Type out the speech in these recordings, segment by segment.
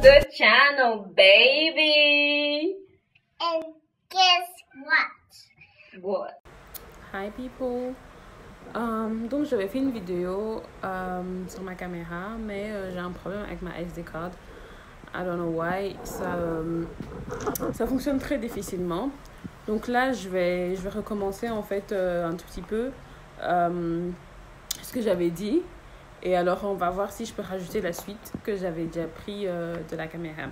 the channel, baby. And guess what? What? Hi people. Donc j'avais fait une vidéo sur ma caméra, mais j'ai un problème avec ma SD card. I don't know why. Ça fonctionne très difficilement. Donc là, je vais recommencer en fait un tout petit peu ce que j'avais dit. Et alors, on va voir si je peux rajouter la suite que j'avais déjà pris de la caméra.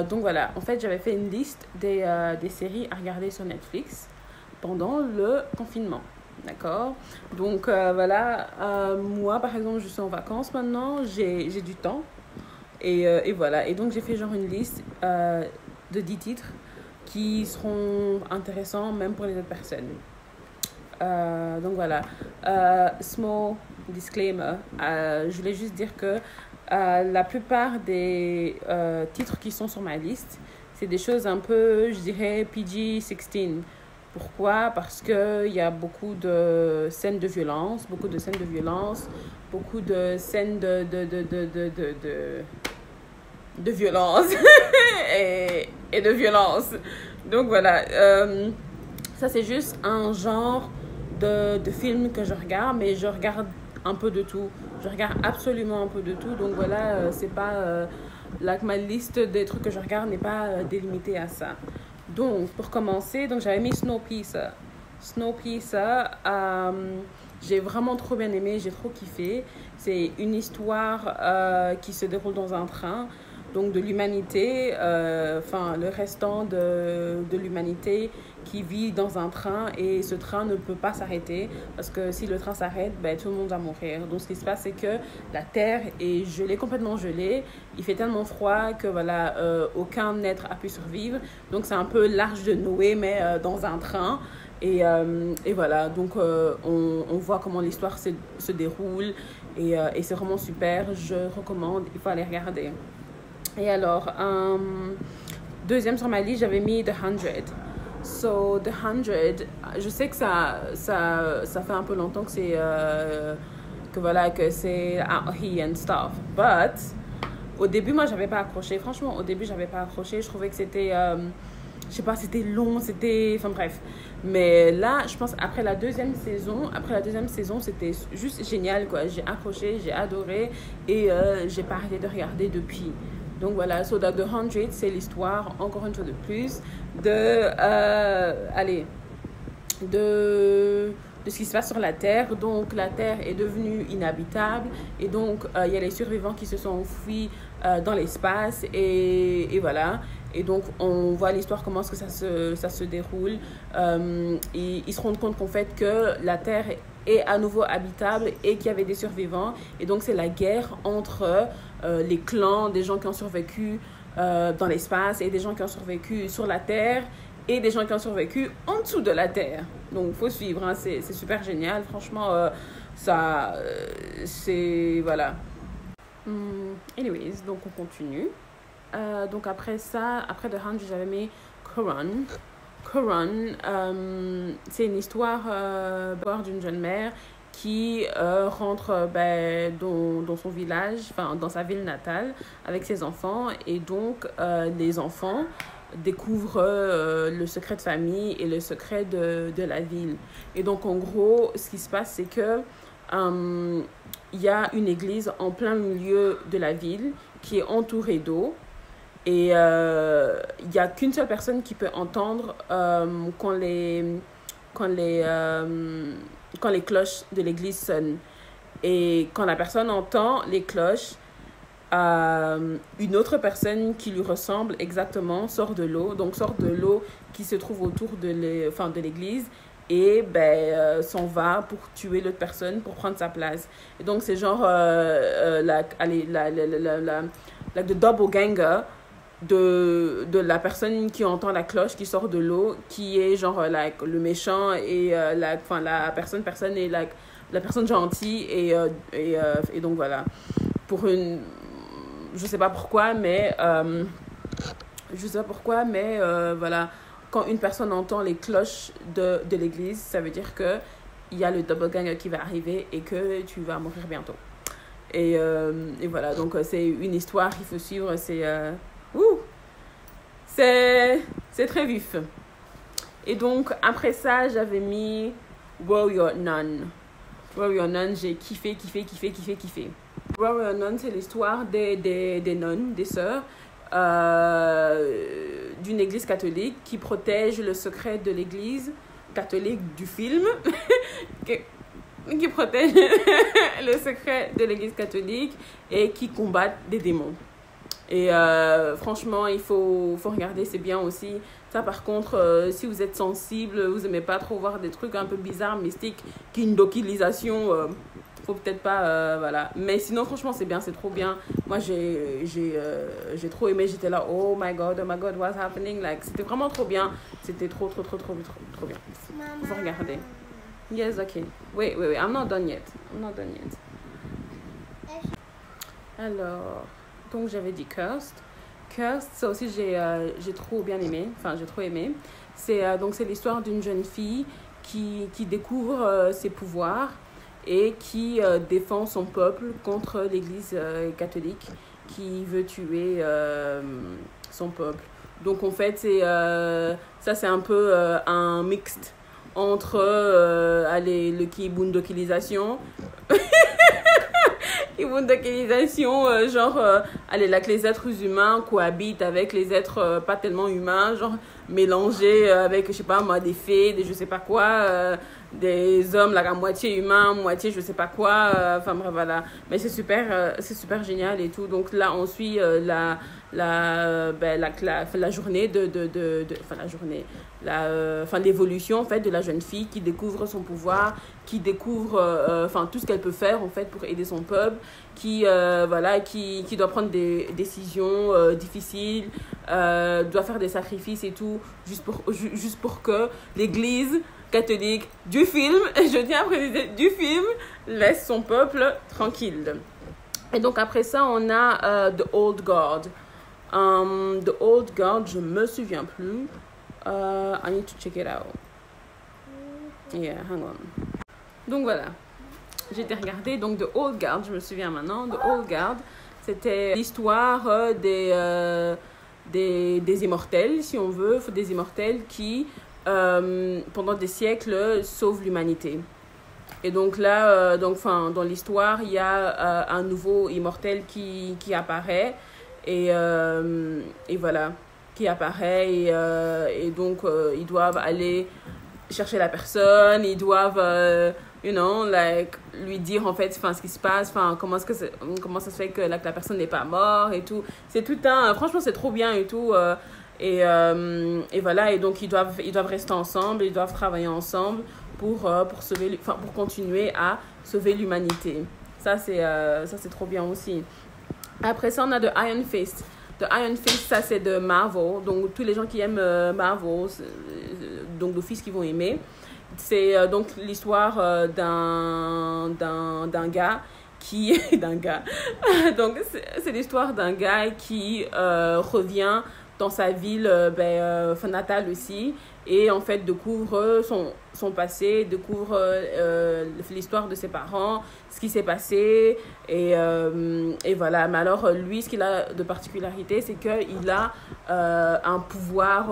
Donc voilà, en fait, j'avais fait une liste des séries à regarder sur Netflix pendant le confinement. D'accord? Donc voilà, moi par exemple, je suis en vacances maintenant, j'ai du temps. Et voilà, et donc j'ai fait genre une liste de 10 titres qui seront intéressants même pour les autres personnes. Donc voilà, small disclaimer, je voulais juste dire que la plupart des titres qui sont sur ma liste, c'est des choses un peu, je dirais, PG-16. Pourquoi? Parce qu'il y a beaucoup de scènes de violence, beaucoup de scènes de violence et de violence. Donc voilà, ça c'est juste un genre de film que je regarde, mais je regarde un peu de tout. Je regarde absolument un peu de tout. Donc voilà, c'est pas ma liste des trucs que je regarde n'est pas délimitée à ça. Donc pour commencer, donc j'avais mis Snowpiercer. J'ai vraiment trop bien aimé, j'ai trop kiffé. C'est une histoire qui se déroule dans un train, donc de l'humanité, le restant de l'humanité qui vit dans un train, et ce train ne peut pas s'arrêter parce que si le train s'arrête, tout le monde va mourir. Donc ce qui se passe, c'est que la terre est gelée, complètement gelée. Il fait tellement froid que voilà, aucun être a pu survivre. Donc c'est un peu l'Arche de Noé, mais dans un train. Et voilà, donc on voit comment l'histoire se déroule, et c'est vraiment super. Je recommande, il faut aller regarder. Et alors, deuxième sur ma liste, j'avais mis The 100. So, The 100, je sais que ça fait un peu longtemps que c'est out here and stuff. But, au début, moi, j'avais pas accroché. Franchement, au début, j'avais pas accroché. Je trouvais que c'était, je sais pas, c'était long, enfin bref. Mais là, je pense, après la deuxième saison, c'était juste génial, quoi. J'ai accroché, j'ai adoré, et j'ai pas arrêté de regarder depuis. Donc voilà, so The 100, c'est l'histoire, encore une fois de plus, de ce qui se passe sur la Terre. Donc la Terre est devenue inhabitable, et donc il y a les survivants qui se sont enfuis dans l'espace, et voilà. Et donc on voit l'histoire, comment est-ce que ça se déroule. Et ils se rendent compte qu'en fait que la Terre est à nouveau habitable et qu'il y avait des survivants. Et donc c'est la guerre entre les clans, des gens qui ont survécu dans l'espace, et des gens qui ont survécu sur la Terre, et des gens qui ont survécu en dessous de la Terre. Donc il faut suivre, hein, c'est super génial. Franchement, c'est... Voilà. Anyways, donc on continue. Donc après ça, après The 100, j'avais mis Coron. C'est une histoire d'une jeune mère qui rentre dans son village, dans sa ville natale, avec ses enfants. Et donc les enfants découvrent le secret de famille et le secret de la ville. Et donc en gros, ce qui se passe, c'est que il y a une église en plein milieu de la ville qui est entourée d'eau. Et il n'y a qu'une seule personne qui peut entendre quand les cloches de l'église sonnent. Et quand la personne entend les cloches, une autre personne qui lui ressemble exactement sort de l'eau qui se trouve autour de l'église, et s'en va pour tuer l'autre personne, pour prendre sa place. Et donc c'est genre le doppelganger de la personne qui entend la cloche qui sort de l'eau, qui est genre le méchant, et la personne est la personne gentille, et donc voilà, je sais pas pourquoi, mais voilà, quand une personne entend les cloches de l'église, ça veut dire que il y a le doppelganger qui va arriver et que tu vas mourir bientôt. Et voilà, donc c'est une histoire qu'il faut suivre. C'est très vif. Et donc, après ça, j'avais mis Warrior Nun. Warrior Nun, j'ai kiffé. Warrior Nun, c'est l'histoire des nonnes, des sœurs, d'une église catholique qui protège le secret de l'église catholique du film, qui protège le secret de l'église catholique et qui combattent des démons. Et franchement, il faut regarder, c'est bien aussi. Ça, par contre, si vous êtes sensible, vous n'aimez pas trop voir des trucs un peu bizarres, mystiques, kindokilisation, faut peut-être pas, voilà. Mais sinon, franchement, c'est bien, c'est trop bien. Moi, j'ai trop aimé. J'étais là, oh my god, what's happening? Like, c'était vraiment trop bien. C'était trop bien. Faut regarder. Yes, okay. Wait, I'm not done yet. Alors, donc j'avais dit Cursed, ça aussi j'ai trop bien aimé. Enfin, j'ai trop aimé. C'est l'histoire d'une jeune fille qui découvre ses pouvoirs et qui défend son peuple contre l'église catholique qui veut tuer son peuple. Donc en fait, c'est un peu un mixte entre le kibundokilisation là que les êtres humains cohabitent avec les êtres pas tellement humains, genre mélangés avec, je sais pas moi, des fées, des je sais pas quoi, des hommes là, à moitié humains, moitié je sais pas quoi, enfin bref, voilà. Mais c'est super génial et tout. Donc là, on suit la journée l'évolution en fait de la jeune fille qui découvre son pouvoir, qui découvre tout ce qu'elle peut faire en fait pour aider son peuple, qui doit prendre des décisions difficiles, doit faire des sacrifices et tout juste pour que l'église catholique du film, je tiens à préciser, du film, laisse son peuple tranquille. Et donc après ça, on a The Old Guard. The Old Guard, je me souviens plus. I need to check it out. Yeah, hang on. Donc voilà, j'ai été regarder. Donc The Old Guard, je me souviens maintenant. The Old Guard, c'était l'histoire des immortels, si on veut, des immortels qui, pendant des siècles, sauvent l'humanité. Et donc là, dans l'histoire, il y a un nouveau immortel qui apparaît. Et voilà, qui apparaît. Et donc, ils doivent aller chercher la personne. Ils doivent, lui dire en fait ce qui se passe. Comment ça se fait que la personne n'est pas morte et tout. C'est tout franchement, c'est trop bien et tout. Et voilà, et donc ils doivent rester ensemble. Ils doivent travailler ensemble pour continuer à sauver l'humanité. Ça c'est trop bien aussi. Après ça, on a The Iron Fist. The Iron Fist, ça c'est de Marvel. Donc tous les gens qui aiment Marvel, donc d'office qui vont aimer. C'est donc l'histoire d'un gars qui donc c'est l'histoire d'un gars qui revient dans sa ville natale aussi, et en fait découvre son passé, découvre l'histoire de ses parents, ce qui s'est passé, et voilà. Mais alors lui, ce qu'il a de particularité, c'est qu'il a un pouvoir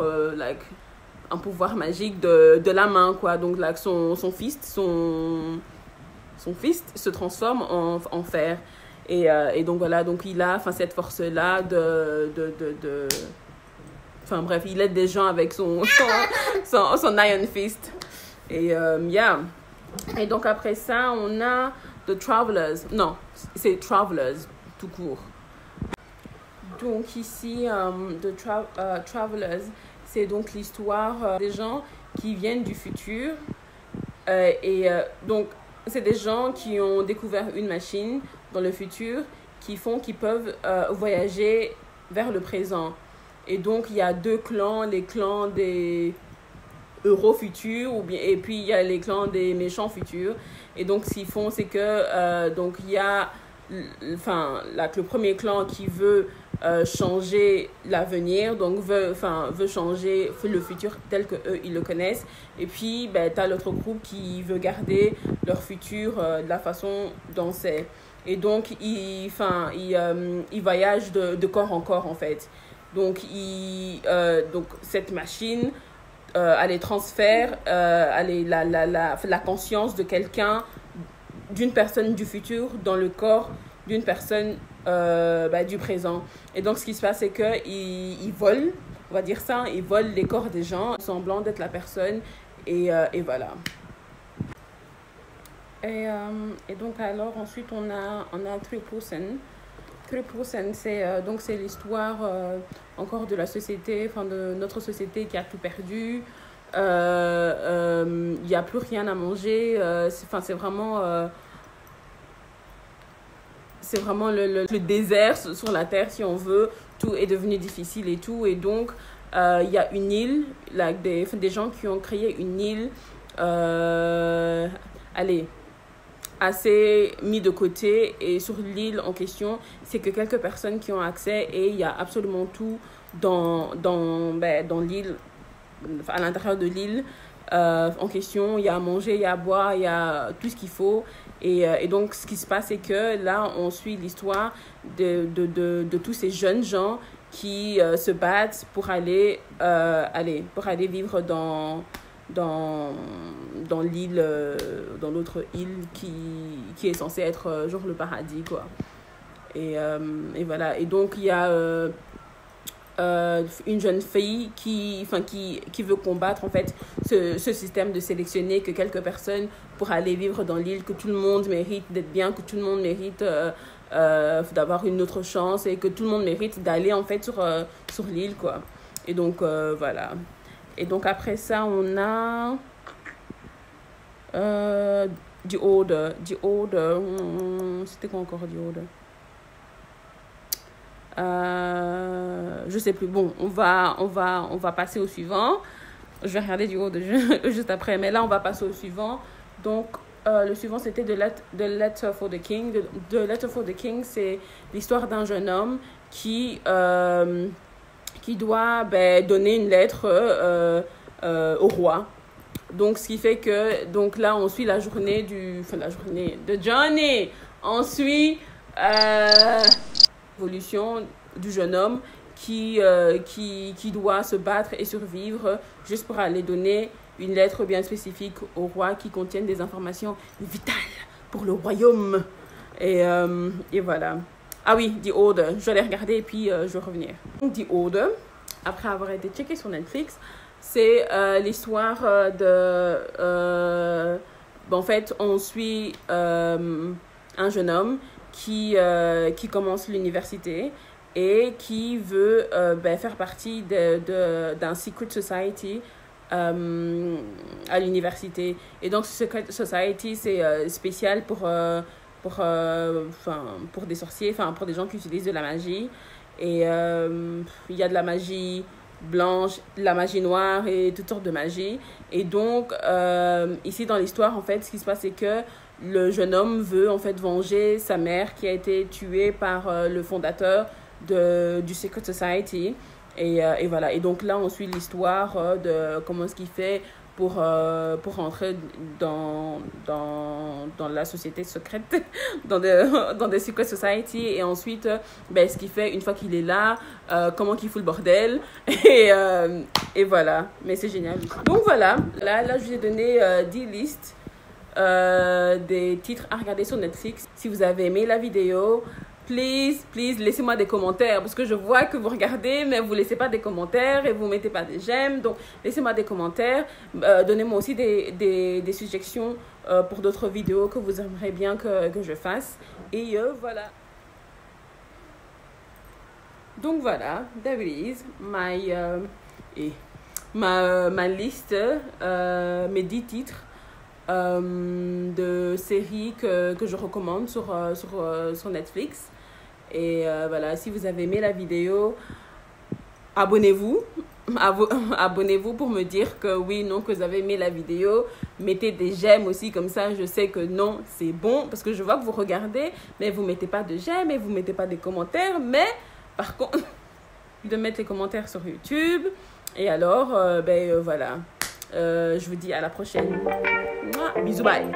un pouvoir magique de la main, quoi. Donc là, son fist se transforme en fer, et donc voilà, donc il a cette force là bref, il aide des gens avec son Iron Fist. Et yeah. Et donc après ça, on a The Travelers. Non, c'est Travelers tout court. Donc ici, The Travelers, c'est donc l'histoire des gens qui viennent du futur. Donc, c'est des gens qui ont découvert une machine dans le futur qui peuvent voyager vers le présent. Et donc, il y a deux clans, les clans des héros futurs, et puis il y a les clans des méchants futurs. Et donc, ce qu'ils font, c'est que, donc, il y a le premier clan qui veut changer l'avenir, donc veut changer le futur tel que eux ils le connaissent. Et puis ben, tu as l'autre groupe qui veut garder leur futur de la façon dont c'est. Et donc ils voyagent de corps en corps en fait. Donc cette machine elle les transfère la conscience de quelqu'un, d'une personne du futur dans le corps d'une personne du présent. Et donc ce qui se passe c'est qu'ils volent, on va dire ça, ils volent les corps des gens semblant d'être la personne et voilà. Et donc alors ensuite on a Triposen. Triposen c'est l'histoire encore de la société, de notre société qui a tout perdu. Il n'y a plus rien à manger. C'est vraiment le désert sur la terre si on veut. Tout est devenu difficile et tout. Et donc il y a une île, des gens qui ont créé une île assez mis de côté, et sur l'île en question c'est que quelques personnes qui ont accès, et il y a absolument tout dans l'île, à l'intérieur de l'île en question. Il y a à manger, il y a à boire, il y a tout ce qu'il faut, et donc ce qui se passe c'est que là on suit l'histoire de tous ces jeunes gens qui se battent pour aller vivre dans l'île, dans l'autre île qui est censée être genre le paradis quoi. Et voilà. Et donc il y a une jeune fille qui veut combattre en fait ce système de sélectionner que quelques personnes pour aller vivre dans l'île, que tout le monde mérite d'être bien, que tout le monde mérite d'avoir une autre chance, et que tout le monde mérite d'aller en fait sur l'île quoi. Et donc voilà. Et donc après ça on a The Order. C'était quoi encore The Order? Je sais plus. Bon, on va passer au suivant. Je vais regarder The Order juste après, mais là on va passer au suivant. Donc le suivant c'était The Letter for the King. The Letter for the King, c'est l'histoire d'un jeune homme qui doit donner une lettre au roi. Donc ce qui fait que donc là on suit la journée de Johnny. On suit l'évolution du jeune homme qui doit se battre et survivre juste pour aller donner une lettre bien spécifique au roi qui contienne des informations vitales pour le royaume. Et voilà. Ah oui, The Order. Je vais aller regarder et puis je vais revenir. The Order, après avoir été checké sur Netflix, c'est l'histoire en fait, on suit un jeune homme qui commence l'université et qui veut faire partie d'un secret society à l'université. Et donc, ce secret society, c'est spécial pour des sorciers, pour des gens qui utilisent de la magie. Et il y a de la magie blanche, de la magie noire et toutes sortes de magie. Et donc, ici dans l'histoire, en fait, ce qui se passe, c'est que le jeune homme veut en fait venger sa mère qui a été tuée par le fondateur du Secret Society. Et voilà. Et donc là, on suit l'histoire de comment est-ce qu'il fait pour rentrer dans la société secrète, dans des secret society, et ensuite ce qu'il fait une fois qu'il est là, comment qu'il fout le bordel, et voilà. Mais c'est génial. Donc voilà, là je vous ai donné 10 listes des titres à regarder sur Netflix. Si vous avez aimé la vidéo, please, laissez-moi des commentaires, parce que je vois que vous regardez, mais vous ne laissez pas des commentaires et vous ne mettez pas des j'aime. Donc, laissez-moi des commentaires. Donnez-moi aussi des suggestions pour d'autres vidéos que vous aimeriez bien que je fasse. Et voilà. Donc, voilà. There it is. Ma liste, mes 10 titres de séries que je recommande sur Netflix. Et voilà, si vous avez aimé la vidéo, abonnez-vous pour me dire que oui, non, que vous avez aimé la vidéo. Mettez des j'aime aussi, comme ça je sais que non, c'est bon, parce que je vois que vous regardez mais vous mettez pas de j'aime et vous mettez pas des commentaires, mais Par contre, de mettre les commentaires sur YouTube. Et alors, voilà. Je vous dis à la prochaine. Mouah, bisous, bye.